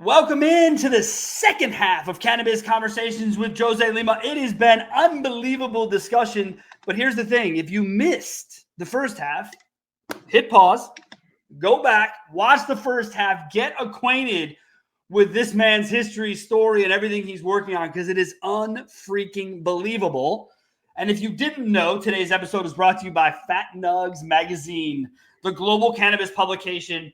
Welcome into the second half of Cannabiz Conversations with Jose Lima. It has been unbelievable discussion, but here's the thing. If you missed the first half, hit pause, go back, watch the first half, get acquainted with this man's history, story, and everything he's working on because it is unfreaking believable. And if you didn't know, today's episode is brought to you by Fat Nugs Magazine, the global cannabis publication.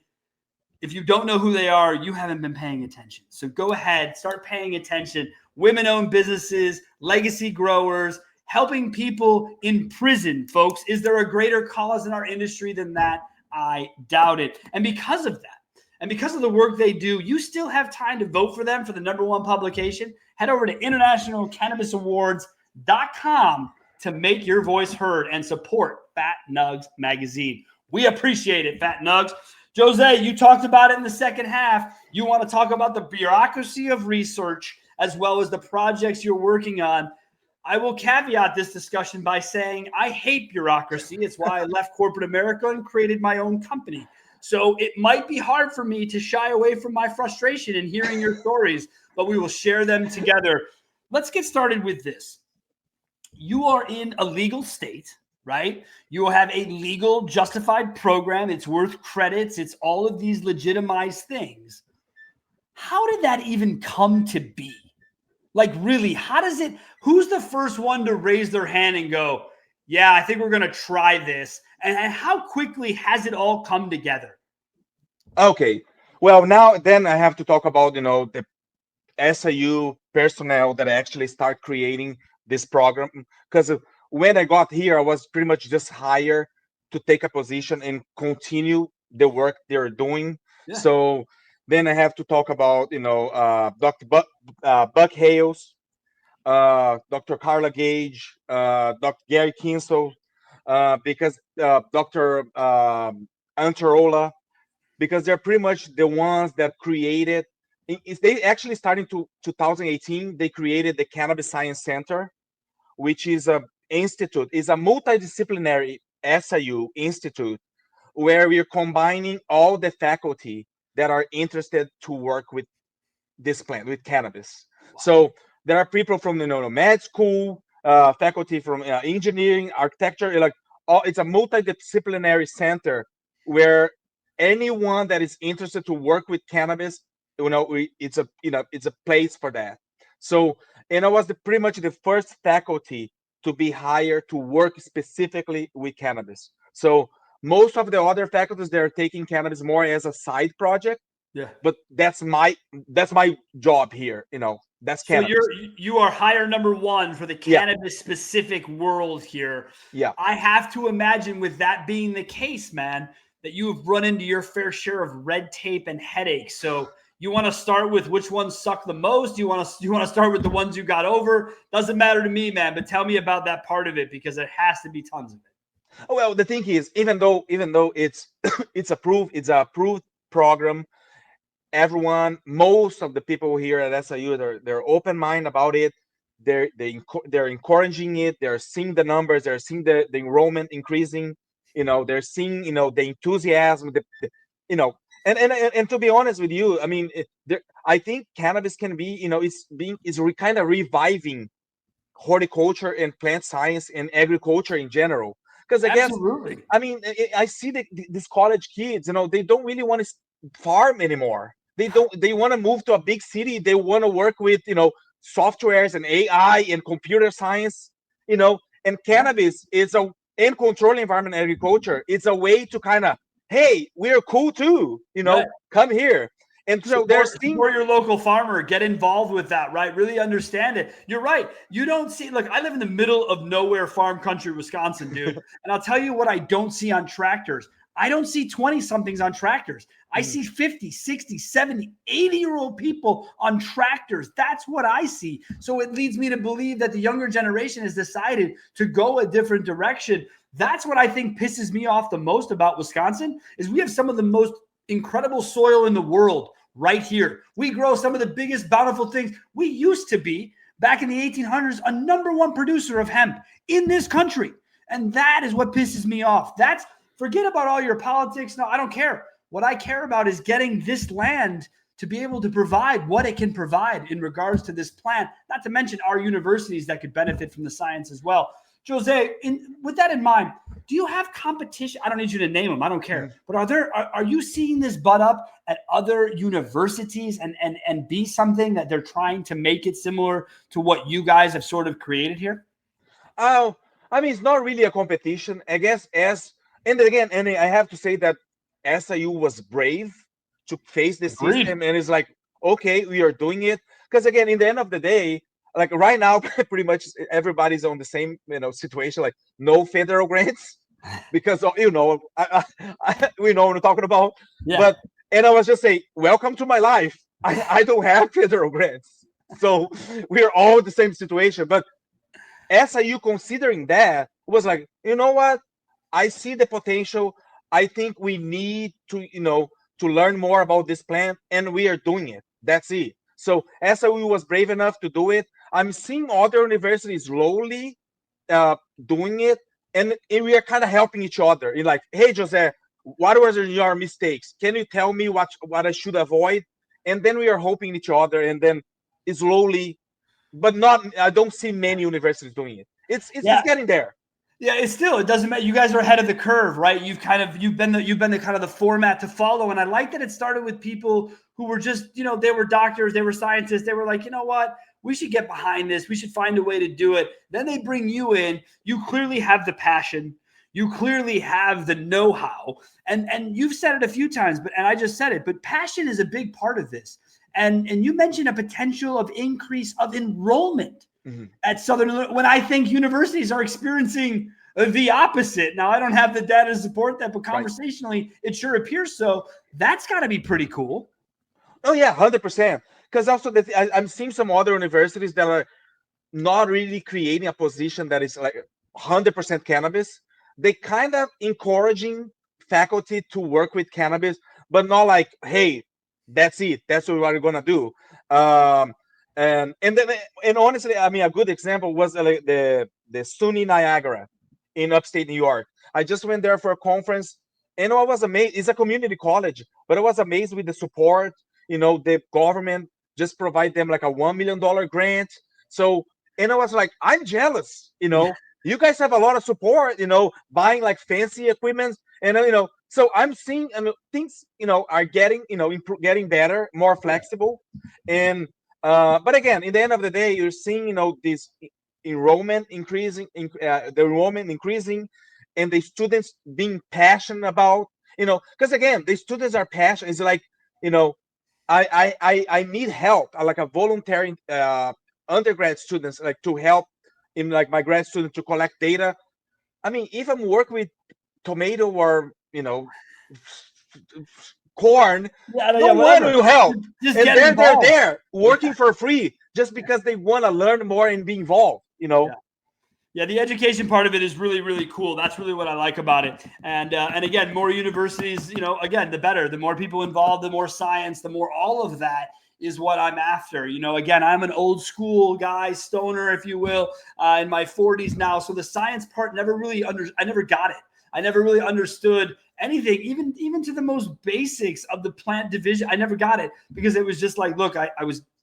If you don't know who they are, you haven't been paying attention. So go ahead, start paying attention. Women-owned businesses, legacy growers, helping people in prison, folks. Is there a greater cause in our industry than that? I doubt it. And because of that, and because of the work they do, you still have time to vote for them for the #1 publication. Head over to internationalcannabisawards.com to make your voice heard and support Fat Nugs Magazine. We appreciate it, Fat Nugs. Jose, you talked about it in the second half. You want to talk about the bureaucracy of research as well as the projects you're working on. I will caveat this discussion by saying I hate bureaucracy. It's why I left corporate America and created my own company. So it might be hard for me to shy away from my frustration in hearing your stories, but we will share them together. Let's get started with this. You are in a legal state, right? You will have a legal justified program. It's worth credits. It's all of these legitimized things. How did that even come to be? Like, really, how does it, who's the first one to raise their hand and go, yeah, I think we're going to try this? And how quickly has it all come together? Okay. Well, now then I have to talk about, the SIU personnel that actually start creating this program. Because when I got here, I was pretty much just hired to take a position and continue the work they're doing. Yeah. So then I have to talk about, Dr. Buck Hales, Dr. Carla Gage, Dr. Gary Kinsel, because Dr. Antarola, because they're pretty much the ones that created. They actually starting to 2018. They created the Cannabis Science Center, which is a institute, is a multidisciplinary SIU institute where we're combining all the faculty that are interested to work with this plant, with cannabis. Wow. So there are people from med school, faculty from engineering, architecture. It's a multidisciplinary center where anyone that is interested to work with cannabis, it's a place for that. So, and I was pretty much the first faculty to be hired to work specifically with cannabis. So most of the other faculties, they're taking cannabis more as a side project. Yeah. But that's my job here. That's cannabis. So you are hire #1 for the cannabis specific world here. Yeah. I have to imagine with that being the case, man, that you have run into your fair share of red tape and headaches. So you want to start with which ones suck the most? You want to start with the ones you got over? Doesn't matter to me, man, but tell me about that part of it because it has to be tons of it. Well, the thing is, even though it's it's approved program, most of the people here at SIU, they're open mind about it. They're encouraging it. They're seeing the numbers. They're seeing the enrollment increasing. They're seeing the enthusiasm. And to be honest with you, I mean, I think cannabis can be is kind of reviving horticulture and plant science and agriculture in general. Because I see these college kids, they don't really want to farm anymore. They want to move to a big city. They want to work with softwares and AI and computer science, and cannabis and control environment agriculture. It's a way to kind of, hey, we're cool too, right. Come here. And so support your local farmer, get involved with that, right? Really understand it. You're right. You don't see, look, I live in the middle of nowhere farm country, Wisconsin, dude. And I'll tell you what I don't see on tractors. I don't see 20-somethings on tractors. I see 50, 60, 70, 80-year-old people on tractors. That's what I see. So it leads me to believe that the younger generation has decided to go a different direction. That's what I think pisses me off the most about Wisconsin is we have some of the most incredible soil in the world right here. We grow some of the biggest bountiful things. We used to be, back in the 1800s, a #1 producer of hemp in this country. And that is what pisses me off. Forget about all your politics. No, I don't care. What I care about is getting this land to be able to provide what it can provide in regards to this plant, not to mention our universities that could benefit from the science as well. Jose, with that in mind, do you have competition? I don't need you to name them. I don't care. But are you seeing this butt up at other universities and be something that they're trying to make it similar to what you guys have sort of created here? Oh, I mean, it's not really a competition, I guess. And I have to say that SIU was brave to face the Agreed. system, and it's like, okay, we are doing it. Because again, in the end of the day, like right now, pretty much everybody's on the same situation, like no federal grants because of, we know what I'm talking about. Yeah. But and I was just saying, welcome to my life. I don't have federal grants, so we are all in the same situation. But SIU considering that was like, you know what? I see the potential. I think we need to learn more about this plant, and we are doing it. That's it. So SIU was brave enough to do it. I'm seeing other universities slowly doing it, and we are kind of helping each other. You're like, hey, Jose, what was your mistakes? Can you tell me what I should avoid? And then we are helping each other, and then slowly, but not. I don't see many universities doing it. It's getting there. Yeah, it doesn't matter. You guys are ahead of the curve, right? You've been the kind of the format to follow. And I like that it started with people who were just, they were doctors, they were scientists. They were like, you know what? We should get behind this. We should find a way to do it. Then they bring you in. You clearly have the passion. You clearly have the know-how. And you've said it a few times, and I just said it, but passion is a big part of this. And you mentioned a potential of increase of enrollment at Southern, when I think universities are experiencing the opposite. Now, I don't have the data to support that, but conversationally, it sure appears so. That's got to be pretty cool. Oh, yeah, 100%. Because also I'm seeing some other universities that are not really creating a position that is like 100% cannabis. They kind of encouraging faculty to work with cannabis, but not like, hey, that's it. That's what we're going to do. And honestly, I mean, a good example was like the SUNY Niagara in upstate New York. I just went there for a conference, and I was amazed. It's a community college, but I was amazed with the support. The government just provide them like a $1 million grant. So, and I was like, I'm jealous. You guys have a lot of support. Buying like fancy equipment, and so I'm seeing things are getting getting better, more flexible, and but again, in the end of the day, you're seeing this enrollment increasing, the enrollment increasing, and the students being passionate about because again, the students are passionate. It's like I need help, like a voluntary undergrad students, like to help in like my grad student to collect data. I mean, if I'm working with tomato or corn, no one will help. Just and get they're involved. there working for free just because they want to learn more and be involved. Yeah, the education part of it is really, really cool. That's really what I like about it. And again, more universities, again, the better. The more people involved, the more science, the more all of that is what I'm after. Again, I'm an old school guy, stoner, if you will, in my 40s now. So the science part I never got it. I never really understood anything, even to the most basics of the plant division. I never got it because it was just like, look, I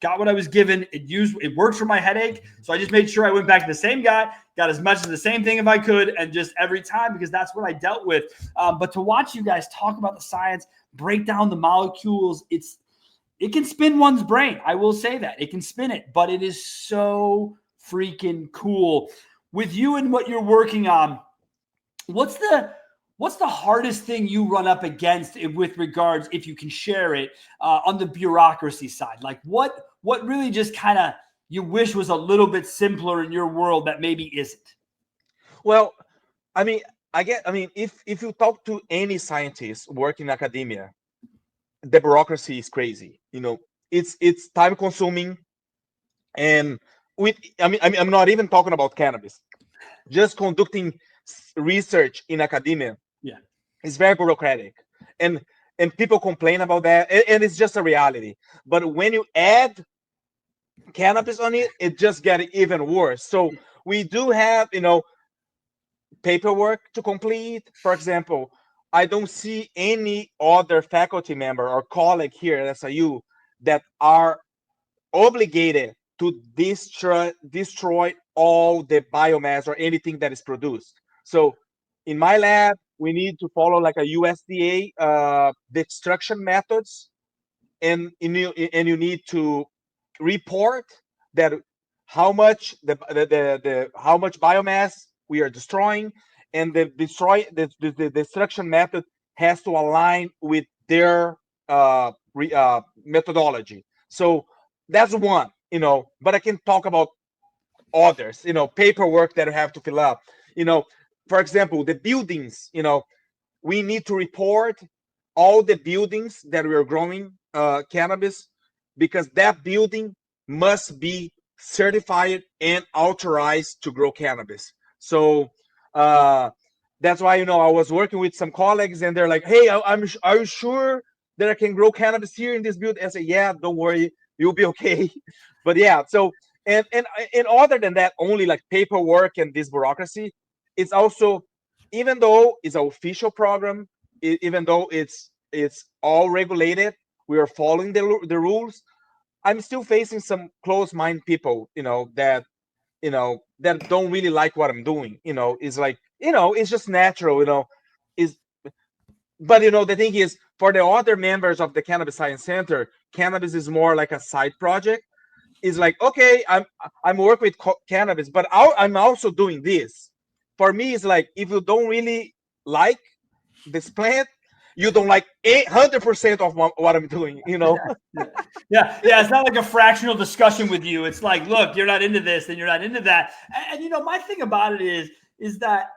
got what I was given. It worked for my headache. So I just made sure I went back to the same guy, got as much of the same thing if I could, and just every time, because that's what I dealt with. But to watch you guys talk about the science, break down the molecules, it can spin one's brain. I will say that. It can spin it, but it is so freaking cool. With you and what you're working on, what's the hardest thing you run up against with regards, if you can share it, on the bureaucracy side? Like what really just kind of you wish was a little bit simpler in your world that maybe isn't? Well, I mean, if you talk to any scientist working in academia, the bureaucracy is crazy. It's time consuming, and I'm not even talking about cannabis. Just conducting research in academia, is very bureaucratic, and people complain about that, and it's just a reality. But when you add cannabis on it, it just gets even worse. So we do have paperwork to complete. For example, I don't see any other faculty member or colleague here at SIU that are obligated to destroy all the biomass or anything that is produced. So in my lab, we need to follow like a USDA the extraction methods, and you need to report that how much the how much biomass we are destroying, and the destruction method has to align with their methodology. So that's one, but I can talk about others, paperwork that I have to fill up. you know for example, the buildings, we need to report all the buildings that we are growing cannabis, because that building must be certified and authorized to grow cannabis. So that's why, I was working with some colleagues, and they're like, "Hey, are you sure that I can grow cannabis here in this building?" I say, "Yeah, don't worry, you'll be okay." But yeah, so and other than that, only like paperwork and this bureaucracy, it's also, even though it's an official program, even though it's all regulated, we are following the rules. I'm still facing some close-minded people, that don't really like what I'm doing. It's like, it's just natural. Is But the thing is, for the other members of the Cannabis Science Center, cannabis is more like a side project. It's like, okay, I'm working with cannabis, but I'm also doing this. For me, it's like, if you don't really like this plant, you don't like 800% of what I'm doing. Yeah. It's not like a fractional discussion with you. It's like, look, you're not into this, then you're not into that. And my thing about it is that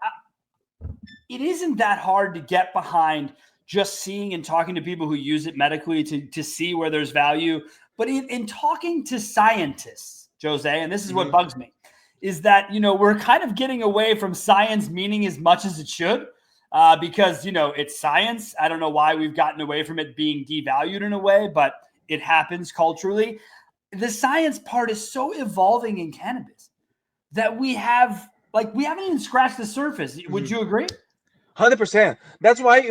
it isn't that hard to get behind just seeing and talking to people who use it medically to see where there's value. But in talking to scientists, Jose, and this is what bugs me, is that, we're kind of getting away from science meaning as much as it should. Because, it's science. I don't know why we've gotten away from it being devalued in a way, but it happens culturally. The science part is so evolving in cannabis that we haven't even scratched the surface. Would you agree? 100%. That's why,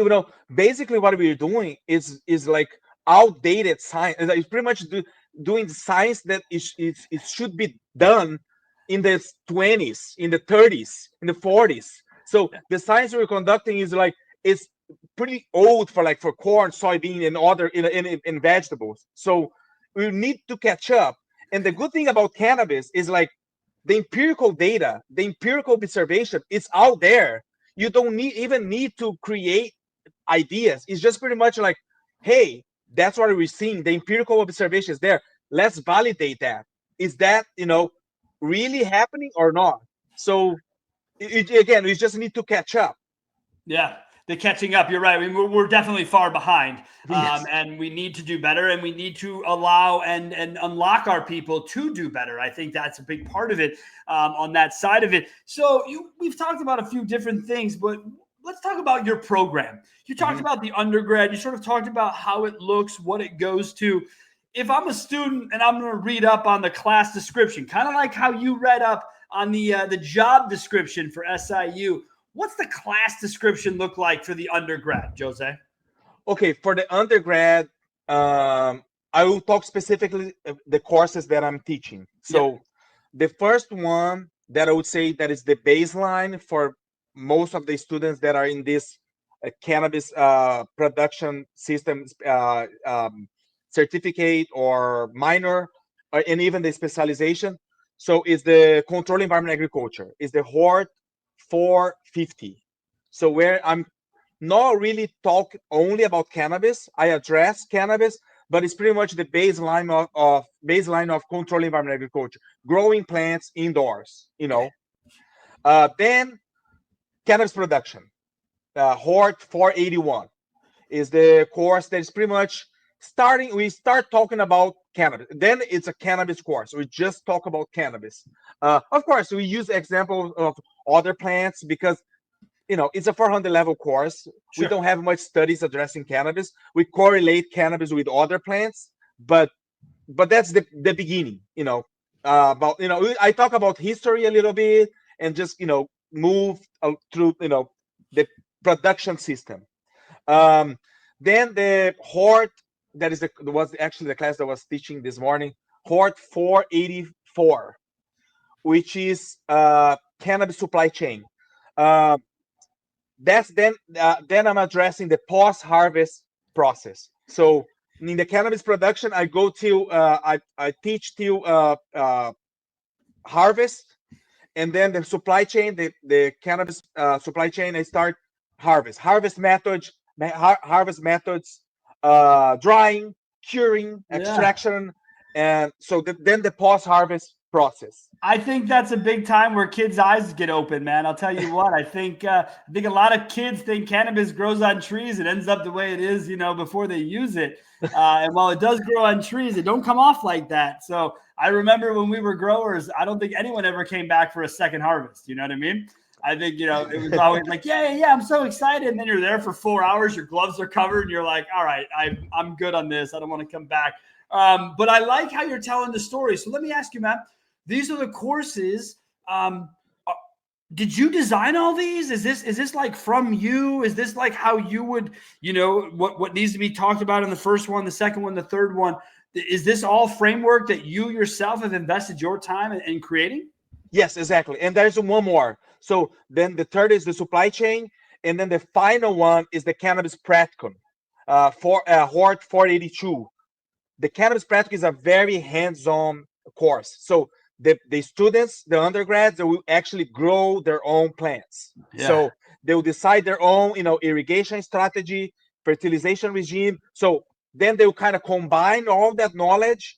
basically what we're doing is like outdated science. It's pretty much doing science that it should be done in the 20s, in the 30s, in the 40s. So the science we're conducting is like, it's pretty old for corn, soybean, and other in vegetables. So we need to catch up. And the good thing about cannabis is like the empirical data, the empirical observation, it's out there. You don't even need to create ideas. It's just pretty much like, hey, that's what we're seeing. The empirical observation is there. Let's validate that. Is that, really happening or not? So again, we just need to catch up. Yeah, the catching up. You're right. I mean, we're definitely far behind, Yes. and we need to do better, and we need to allow and unlock our people to do better. I think that's a big part of it on that side of it. So we've talked about a few different things, but let's talk about your program. You talked about the undergrad. You sort of talked about how it looks, what it goes to. If I'm a student and I'm going to read up on the class description, kind of like how you read up on the job description for SIU, what's the class description look like for the undergrad, Jose? Okay, for the undergrad, I will talk specifically the courses that I'm teaching. So the first one that I would say that is the baseline for most of the students that are in this cannabis production systems certificate or minor, and even the specialization. So is the control environment agriculture, is the HORT 450. So where I'm not really talk only about cannabis. I address cannabis, but it's pretty much the baseline of control environment agriculture, growing plants indoors. Then cannabis production, HORT 481 is the course that is pretty much starting. We start talking about cannabis. Then it's a cannabis course. We just talk about cannabis. Of course, we use examples of other plants because it's a 400 level course. Sure. We don't have much studies addressing cannabis. We correlate cannabis with other plants, but that's the beginning. About I talk about history a little bit and just move through the production system. Then the HORT was actually the class that I was teaching this morning, Hort 484, which is cannabis supply chain. Uh, that's then I'm addressing the post-harvest process. So in the cannabis production, I go till I teach till harvest, and then the supply chain, the cannabis supply chain, I start harvest methods, drying, curing, Yeah. extraction, and so then the post harvest process. I think that's a big time where kids' eyes get open, man. I'll tell you what. I think a lot of kids think cannabis grows on trees. It ends up the way it is, before they use it. And while it does grow on trees, it don't come off like that. So I remember when we were growers, I don't think anyone ever came back for a second harvest. You know what I mean? I think, it was always like, yeah, I'm so excited. And then you're there for 4 hours, your gloves are covered, and you're like, all right, I'm good on this. I don't want to come back. But I like how you're telling the story. So let me ask you, Matt. These are the courses. Did you design all these? Is this like from you? Is this like how you would, what needs to be talked about in the first one, the second one, the third one? Is this all framework that you yourself have invested your time in creating? Yes, exactly. And there's one more. So then the third is the supply chain, and then the final one is the Cannabis Practicum, Hort 482. The Cannabis Practicum is a very hands-on course. So the students, the undergrads, they will actually grow their own plants. Yeah. So they will decide their own, irrigation strategy, fertilization regime. So then they will kind of combine all that knowledge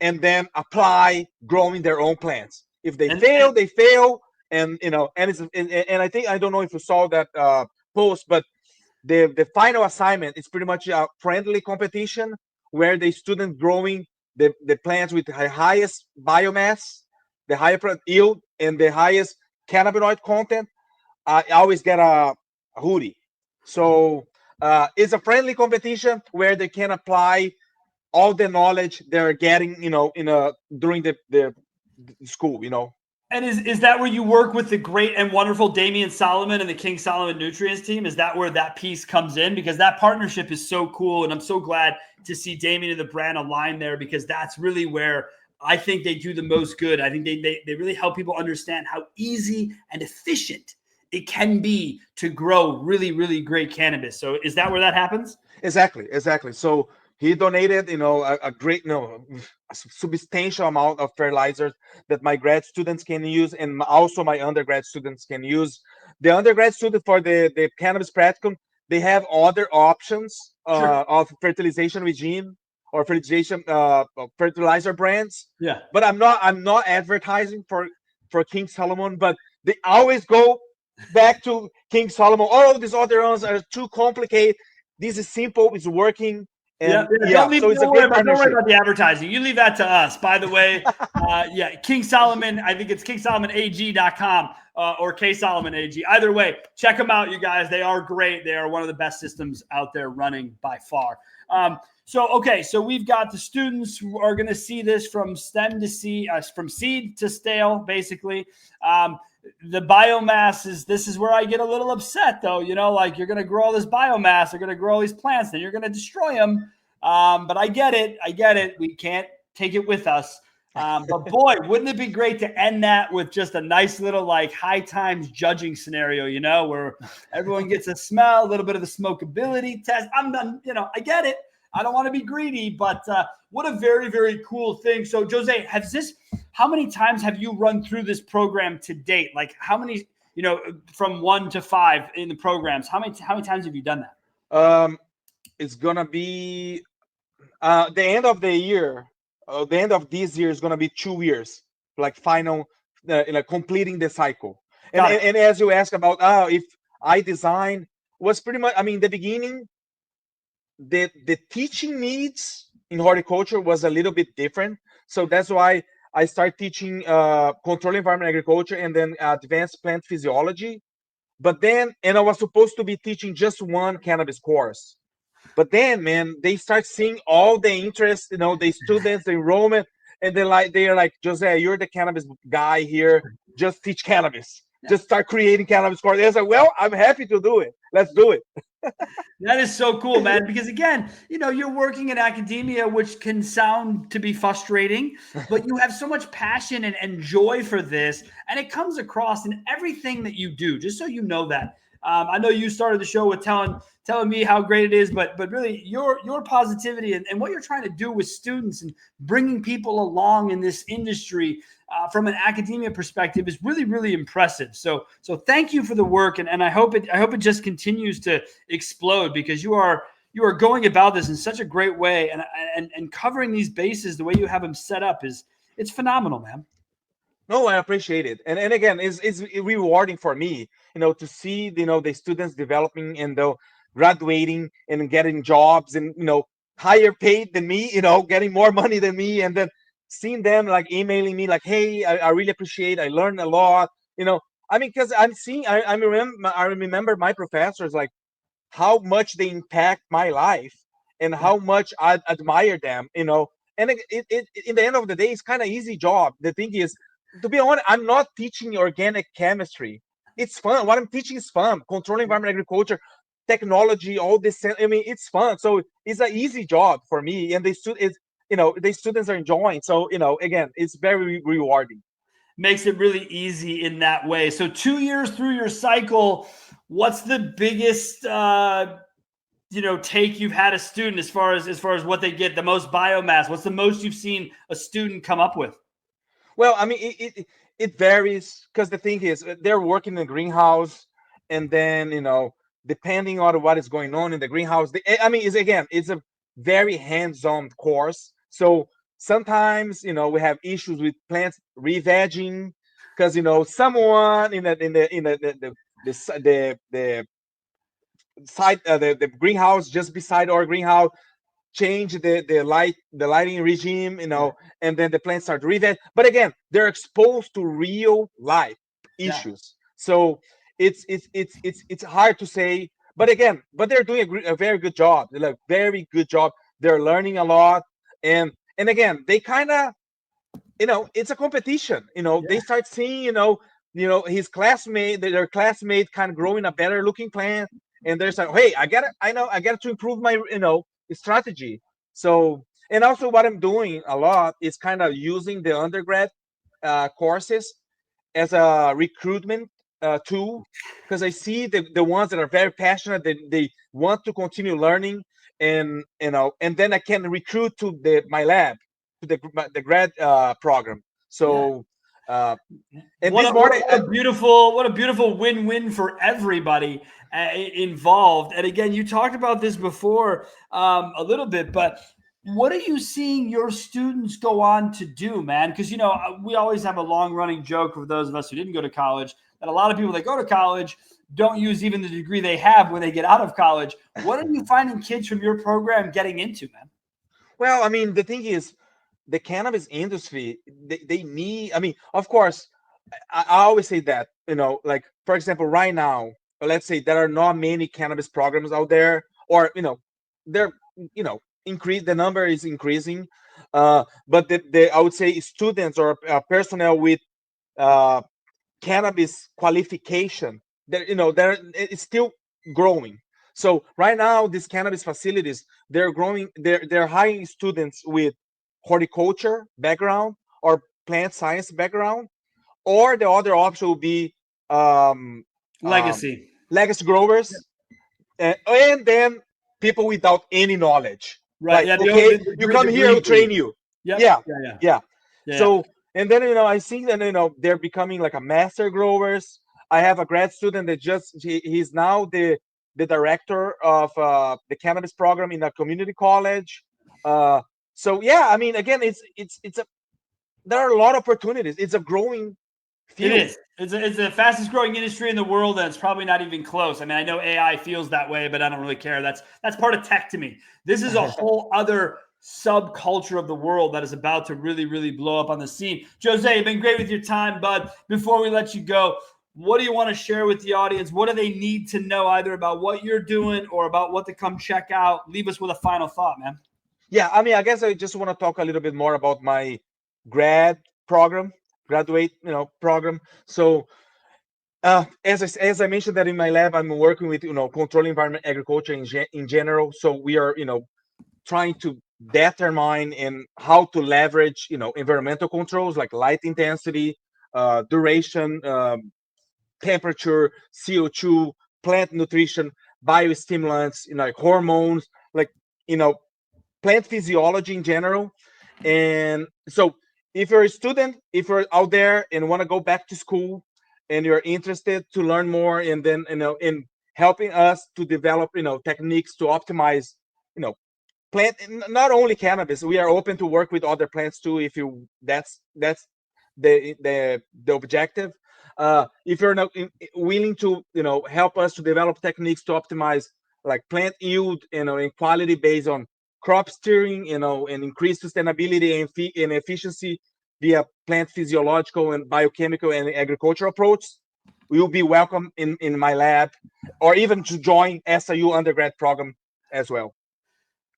and then apply growing their own plants. If they fail, they fail. And and I think, I don't know if you saw that post, but the final assignment is pretty much a friendly competition where the student growing the plants with the highest biomass, the higher yield, and the highest cannabinoid content. I always get a hoodie. So it's a friendly competition where they can apply all the knowledge they're getting, during the school, And is that where you work with the great and wonderful Damian Solomon and the King Solomon Nutrients team? Is that where that piece comes in? Because that partnership is so cool. And I'm so glad to see Damian and the brand align there, because that's really where I think they do the most good. I think they really help people understand how easy and efficient it can be to grow really, really great cannabis. So is that where that happens? Exactly. So he donated, a great, a substantial amount of fertilizers that my grad students can use, and also my undergrad students can use. The undergrad student for the Cannabis Practicum, they have other options Sure. of fertilization regime or fertilizer brands. Yeah. But I'm not advertising for King Solomon, but they always go back to King Solomon. All of these other ones are too complicated. This is simple. It's working. And so it's a great partnership. Don't worry about the advertising. You leave that to us. By the way, King Solomon, I think it's kingsolomonag.com or KSolomonAG. Either way, check them out, you guys. They are great. They are one of the best systems out there running by far. So we've got the students who are going to see this from stem to seed, from seed to stale, basically. The biomass this is where I get a little upset, though. Like, you're going to grow all this biomass, they're going to grow all these plants, then you're going to destroy them. But I get it. We can't take it with us. But boy, wouldn't it be great to end that with just a nice little like high times judging scenario, where everyone gets a smell, a little bit of the smokability test. I'm done. I get it. I don't want to be greedy, but what a very, very cool thing. So Jose, how many times have you run through this program to date? Like, how many, from 1 to 5 in the programs, how many times have you done that? It's going to be the end of the year. The end of this year is going to be 2 years, like final, completing the cycle. And as you ask about, if I design, was pretty much, the beginning, the teaching needs in horticulture was a little bit different. So that's why I started teaching controlled environment agriculture and then advanced plant physiology. But then, and I was supposed to be teaching just one cannabis course. But then, man, they start seeing all the interest, the students, the enrollment, and they're like, Jose, you're the cannabis guy here. Just teach cannabis. Just start creating cannabis courses. They're like, well, I'm happy to do it. Let's do it. That is so cool, man. Because again, you're working in academia, which can sound to be frustrating, but you have so much passion and joy for this, and it comes across in everything that you do. Just so you know that. I know you started the show with telling me how great it is, but really your positivity and what you're trying to do with students and bringing people along in this industry from an academia perspective is really, really impressive. So thank you for the work, and I hope it just continues to explode, because you are going about this in such a great way, and covering these bases the way you have them set up it's phenomenal, man. No, I appreciate it, and again, it's rewarding for me, to see the students developing and graduating and getting jobs and higher paid than me, getting more money than me, and then seeing them like emailing me like, hey, I really appreciate, I learned a lot, I mean, because I'm seeing, I remember my professors, like how much they impact my life and Yeah. how much I admire them, and in the end of the day, it's kind of easy job. The thing is, to be honest, I'm not teaching organic chemistry. It's fun. What I'm teaching is fun. Controlling environment agriculture, technology, all this. I mean, it's fun. So it's an easy job for me, and the students are enjoying. So again, it's very rewarding. Makes it really easy in that way. So 2 years through your cycle, what's the biggest take you've had a student as far as what they get the most biomass? What's the most you've seen a student come up with? Well, I mean, it varies, because the thing is, they're working in the greenhouse, and then depending on what is going on in the greenhouse, I mean, it's a very hands-on course. So sometimes we have issues with plants re-vegging, because someone in the side, the greenhouse just beside our greenhouse, change the lighting regime, Yeah. and then the plants start revet. But again, they're exposed to real life Yeah. issues. So it's hard to say. But they're doing a very good job. They're like very good job. They're learning a lot, and again, they kind of, it's a competition. They Yeah. start seeing, his classmate, their classmate, kind of growing a better looking plant, and they're like, hey, I got to improve my, strategy. So, and also what I'm doing a lot is kind of using the undergrad courses as a recruitment tool, because I see the ones that are very passionate, they want to continue learning, and then I can recruit to my lab, to the grad program. Yeah. So uh, and What this a, morning, what a beautiful win-win for everybody involved. And again, you talked about this before a little bit, but what are you seeing your students go on to do, man? Because we always have a long-running joke for those of us who didn't go to college, that a lot of people that go to college don't use even the degree they have when they get out of college. What are you finding kids from your program getting into, man? well, I mean, the thing is, the cannabis industry, they need, I mean, of course, I always say that, like, for example, right now, let's say there are not many cannabis programs out there, or, they're, increase, the number is increasing. But I would say students or personnel with uh, cannabis qualification, that, it's still growing. So right now, these cannabis facilities, they're growing, they're hiring students with horticulture background or plant science background, or the other option would be um, um, Legacy. legacy growers, and then people without any knowledge. Right. Like, Yeah. okay, you The come here, I'll green train bean. you. Yep. Yeah, Yeah. Yeah. yeah. Yeah. So, and then I see that they're becoming like a master growers. I have a grad student that he's now the director of the cannabis program in a community college. Uh, so yeah, I mean, again, it's a there are a lot of opportunities. It's a growing It field. is. It's the fastest growing industry in the world, and it's probably not even close. I mean, I know AI feels that way, but I don't really care. That's part of tech to me. This is a whole other subculture of the world that is about to really, really blow up on the scene. Jose, you've been great with your time, bud. Before we let you go, what do you want to share with the audience? What do they need to know either about what you're doing or about what to come check out? Leave us with a final thought, man. Yeah, I mean, I guess I just want to talk a little bit more about my grad program, graduate, program. So As I mentioned that in my lab, I'm working with controlling environment agriculture in general. So we are trying to determine and how to leverage environmental controls like light intensity, duration, temperature, CO2, plant nutrition, biostimulants, like hormones, like plant physiology in general. And so if you're a student, if you're out there and want to go back to school and you're interested to learn more, and then in helping us to develop techniques to optimize plant, not only cannabis, we are open to work with other plants too, if you that's the objective. If you're not willing to help us to develop techniques to optimize like plant yield and quality based on crop steering, and increase sustainability and efficiency via plant physiological and biochemical and agricultural approach, we will be welcome in my lab, or even to join SIU undergrad program as well.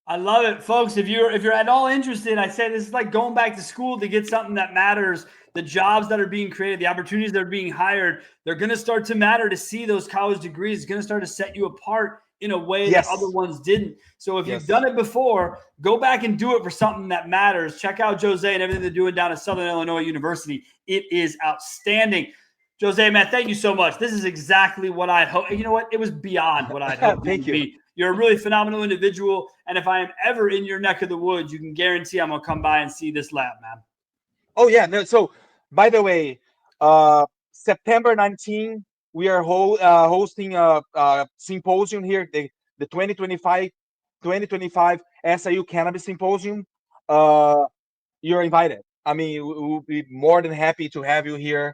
I love it, folks. If you're at all interested, I say this is like going back to school to get something that matters. The jobs that are being created, the opportunities that are being hired, they're going to start to matter. To see those college degrees is going to start to set you apart in a way that other ones didn't. So if you've done it before, go back and do it for something that matters. Check out Jose and everything they're doing down at Southern Illinois University. It is outstanding. Jose, man, thank you so much. This is exactly what I hope. You know what? It was beyond what I hoped it would be. You're a really phenomenal individual. And if I am ever in your neck of the woods, you can guarantee I'm going to come by and see this lab, man. Oh, yeah. No, so, by the way, September 19, we are hosting a symposium here, the 2025 SIU Cannabis Symposium. You're invited. I mean, we'll be more than happy to have you here.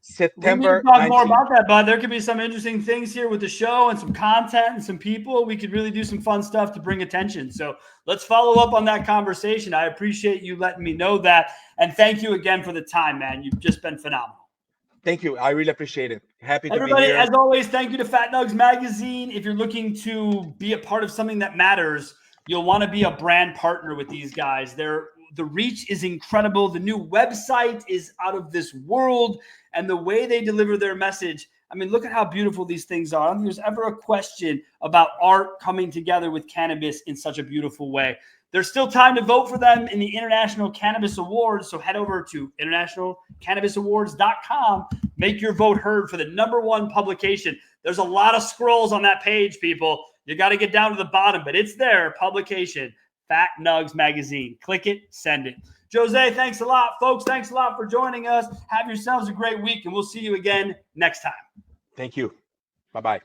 September. We need to talk more about that, bud. There could be some interesting things here with the show and some content and some people. We could really do some fun stuff to bring attention. So let's follow up on that conversation. I appreciate you letting me know that. And thank you again for the time, man. You've just been phenomenal. Thank you. I really appreciate it. Happy to Everybody, be here. As always, thank you to Fat Nugs Magazine. If you're looking to be a part of something that matters, you'll want to be a brand partner with these guys. The reach is incredible. The new website is out of this world. And the way they deliver their message, I mean, look at how beautiful these things are. I don't think there's ever a question about art coming together with cannabis in such a beautiful way. There's still time to vote for them in the International Cannabis Awards. So head over to internationalcannabisawards.com. Make your vote heard for the #1 publication. There's a lot of scrolls on that page, people. You got to get down to the bottom, but it's there. Publication, Fat Nugs Magazine. Click it, send it. Jose, thanks a lot. Folks, thanks a lot for joining us. Have yourselves a great week, and we'll see you again next time. Thank you. Bye-bye.